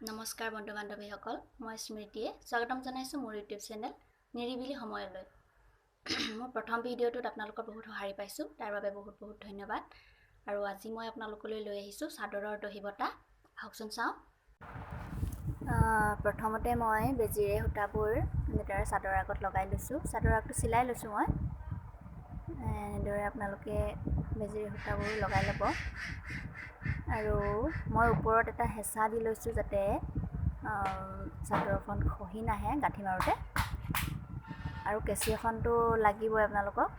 নমস্কাৰ বন্ধু বান্ধৱীসকল, মই স্মৃতিয়ে স্বাগতম জনাইছোঁ মোৰ ইউটিউব চেনেল নিৰিবিলি সময়লৈ। মোৰ প্ৰথম ভিডিঅ'টোত আপোনালোকৰ বহুত সঁহাৰি পাইছোঁ, তাৰ বাবে বহুত বহুত ধন্যবাদ। আৰু আজি মই আপোনালোকলৈ লৈ আহিছোঁ চাদৰৰ দহি বটা। আহকচোন চাওঁ। প্ৰথমতে মই বেজিৰে সূতাবোৰ এনেদৰে চাদৰ আগত লগাই লৈছোঁ। চাদৰ আগটো চিলাই লৈছোঁ মই। এনেদৰে আপোনালোকে বেজিৰে সূতাবোৰ লগাই ল'ব। আৰু মই ওপৰত এটা হেঁচা দি লৈছোঁ যাতে চাদৰখন খহি নাহে গাঁঠি মাৰোঁতে। আৰু কেঁচি এখনটো লাগিবই আপোনালোকক।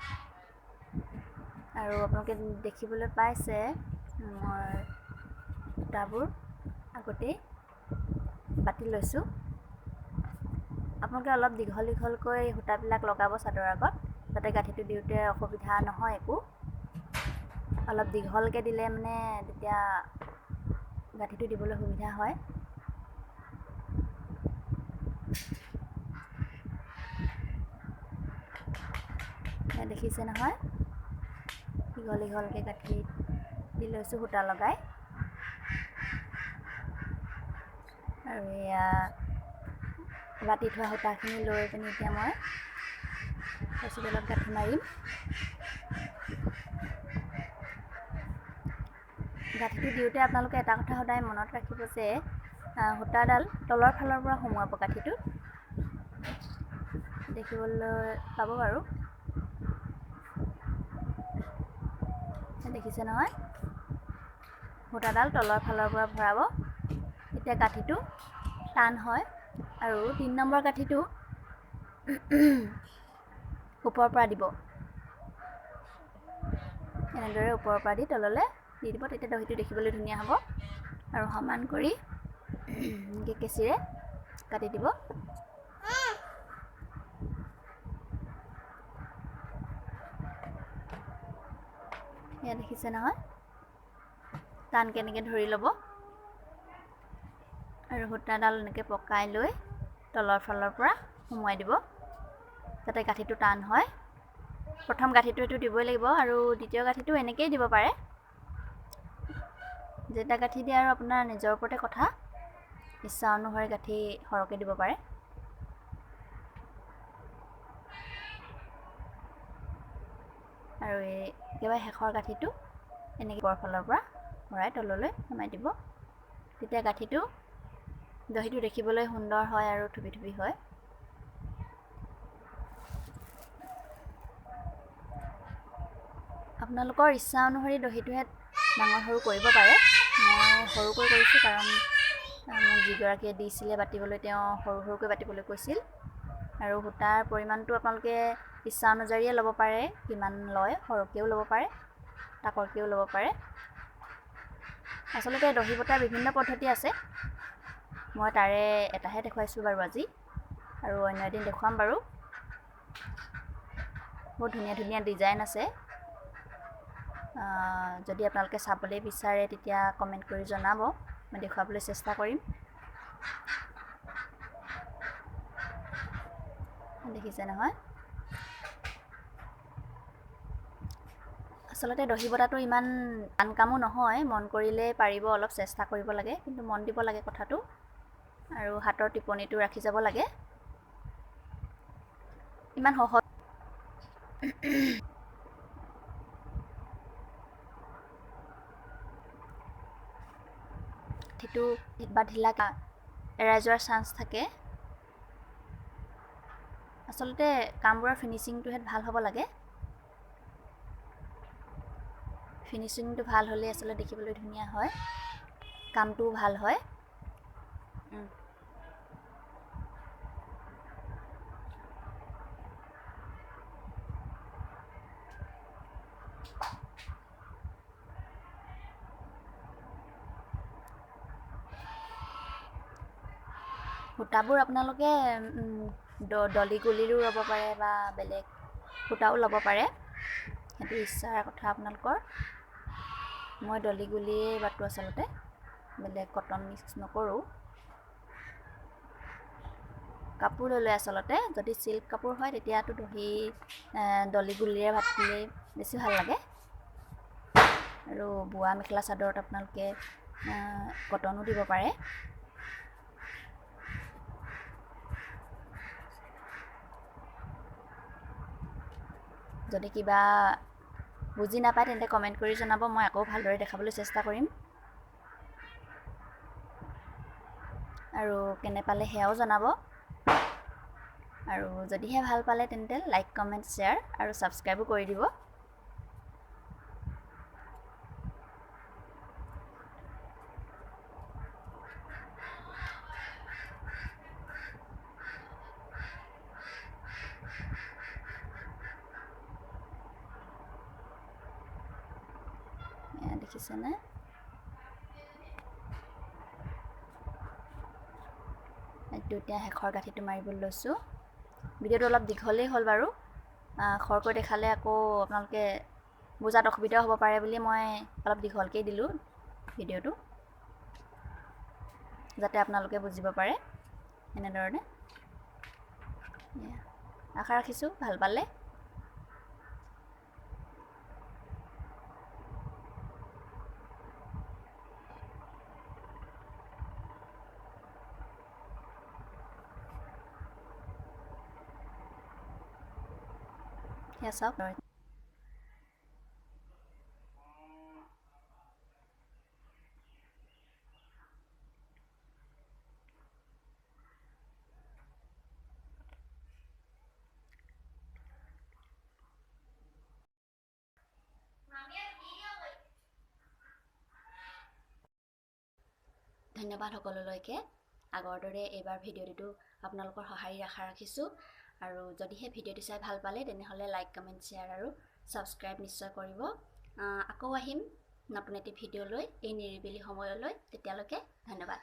আৰু আপোনালোকে দেখিবলৈ পাইছে মই সূতাবোৰ আগতেই বাতি লৈছোঁ। আপোনালোকে অলপ দীঘল দীঘলকৈ সূতাবিলাক লগাব চাদৰ আগত, যাতে গাঁঠিটো দিওঁতে অসুবিধা নহয় একো। অলপ দীঘলকৈ দিলে মানে তেতিয়া গাঁঠিটো দিবলৈ সুবিধা হয়। দেখিছে নহয়, দীঘল দীঘলকৈ গাঁঠি দি লৈছোঁ সূতা লগাই। আৰু এয়া বাতি থোৱা সূতাখিনি লৈ পিনি এতিয়া মই ৰছীডালত গাঁঠি মাৰিম। গাঁঠিটো দিওঁতে আপোনালোকে এটা কথা সদায় মনত ৰাখিব যে সূতাডাল তলৰ ফালৰ পৰা সোমোৱাব গাঁঠিটোত। দেখিবলৈ পাব বাৰু, দেখিছে নহয়, সূতাডাল তলৰ ফালৰ পৰা ভৰাব, তেতিয়া গাঁঠিটো টান হয়। আৰু ৩ নম্বৰ গাঁঠিটো ওপৰৰ পৰা দিব, এনেদৰে ওপৰৰ পৰা দি তললৈ দি দিব, তেতিয়া দহিটো দেখিবলৈ ধুনীয়া হ'ব। আৰু সমান কৰি এনেকৈ কেঁচিৰে কাটি দিব। এয়া দেখিছে নহয়, টানকৈ এনেকৈ ধৰি ল'ব আৰু সূতাডাল এনেকৈ পকাই লৈ তলৰ ফালৰ পৰা সোমোৱাই দিব, যাতে গাঁঠিটো টান হয়। প্ৰথম গাঁঠিটো এইটো দিবই লাগিব, আৰু দ্বিতীয় গাঁঠিটো এনেকৈয়ে দিব পাৰে। যেটা গাঁঠি দিয়ে আৰু আপোনাৰ নিজৰ ওপৰতে কথা, ইচ্ছা অনুসৰি গাঁঠি সৰহকৈ দিব পাৰে। আৰু একেবাৰে শেষৰ গাঁঠিটো এনেকৈ ওপৰৰ ফালৰ পৰা ভৰাই তললৈ সোমাই দিব, তেতিয়া গাঁঠিটো দহিটো দেখিবলৈ সুন্দৰ হয় আৰু থুপি থুপি হয়। আপোনালোকৰ ইচ্ছা অনুসৰি দহিটোহে ডাঙৰ সৰু কৰিব পাৰে। মই সৰুকৈ কৰিছোঁ, কাৰণ মোক যিগৰাকীয়ে দিছিলে বাতিবলৈ তেওঁ সৰু সৰুকৈ বাতিবলৈ কৈছিল। আৰু সূতাৰ পৰিমাণটো আপোনালোকে ইচ্ছা অনুযায়ীয়ে ল'ব পাৰে, কিমান লয়, সৰহকৈও ল'ব পাৰে, তাকৰকৈও ল'ব পাৰে। আচলতে দহি বটাৰ বিভিন্ন পদ্ধতি আছে, মই তাৰে এটাহে দেখুৱাইছোঁ বাৰু আজি, আৰু অন্য এদিন দেখুৱাম বাৰু। বহুত ধুনীয়া ধুনীয়া ডিজাইন আছে। যদি আপোনালোকে চাবলৈ বিচাৰে তেতিয়া কমেণ্ট কৰি জনাব, মই দেখুৱাবলৈ চেষ্টা কৰিম। দেখিছে নহয়, আচলতে দহি বটাটো ইমান টান কামো নহয়, মন কৰিলে পাৰিব, অলপ চেষ্টা কৰিব লাগে, কিন্তু মন দিব লাগে কথাটো, আৰু হাতৰ টিপনিটো ৰাখি যাব লাগে। ইমান সহজ গাঁঠিটো বা ঢিলা এৰাই যোৱাৰ চান্স থাকে। আচলতে কামবোৰৰ ফিনিচিংটোহে ভাল হ'ব লাগে। ফিনিচিংটো ভাল হ'লে আচলতে দেখিবলৈ ধুনীয়া হয়, কামটোও ভাল হয়। সূতাবোৰ আপোনালোকে ডলি গুলিৰো ল'ব পাৰে বা বেলেগ সূতাও ল'ব পাৰে, সেইটো ইচ্ছাৰ কথা আপোনালোকৰ। মই ডলি গুলিয়ে বাটো, আচলতে বেলেগ কটন মিক্স নকৰোঁ। কাপোৰ লৈ লৈ আচলতে, যদি চিল্ক কাপোৰ হয় তেতিয়াতো দহি ডলি গুলিৰে বাটিলে বেছি ভাল লাগে। আৰু বোৱা মেখেলা চাদৰত আপোনালোকে কটনো দিব পাৰে। যদি কিবা বুজি নাপায় তেন্তে কমেণ্ট কৰি জনাব, মই আকৌ ভালদৰে দেখাবলৈ চেষ্টা কৰিম। আৰু কেনে পালে সেয়াও জনাব। আৰু যদিহে ভাল পালে তেন্তে লাইক, কমেণ্ট, শ্বেয়াৰ আৰু ছাবস্ক্ৰাইবো কৰি দিব। দেখিছেনে? এইটো এতিয়া শেষৰ গাঁঠিটো মাৰিবলৈ লৈছোঁ। ভিডিঅ'টো অলপ দীঘলেই হ'ল বাৰু, খৰকৈ দেখালে আকৌ আপোনালোকে বুজাত অসুবিধা হ'ব পাৰে বুলি মই অলপ দীঘলকৈ দিলোঁ ভিডিঅ'টো, যাতে আপোনালোকে বুজিব পাৰে। এনেধৰণে আশা ৰাখিছোঁ ভাল পালে। সেয়া চাওক। ধন্যবাদ সকলোলৈকে। আগৰ দৰে এইবাৰ ভিডিঅ'টো আপোনালোকৰ সহায়ৰ আশা ৰাখিছোঁ। আৰু যদিহে ভিডিঅ'টো চাই ভাল পালে তেনেহ'লে লাইক, কমেণ্ট, শ্বেয়াৰ আৰু ছাবস্ক্ৰাইব নিশ্চয় কৰিব। আকৌ আহিম নতুন এটি ভিডিঅ' লৈ এই নিৰিবিলি সময়লৈ। তেতিয়ালৈকে ধন্যবাদ।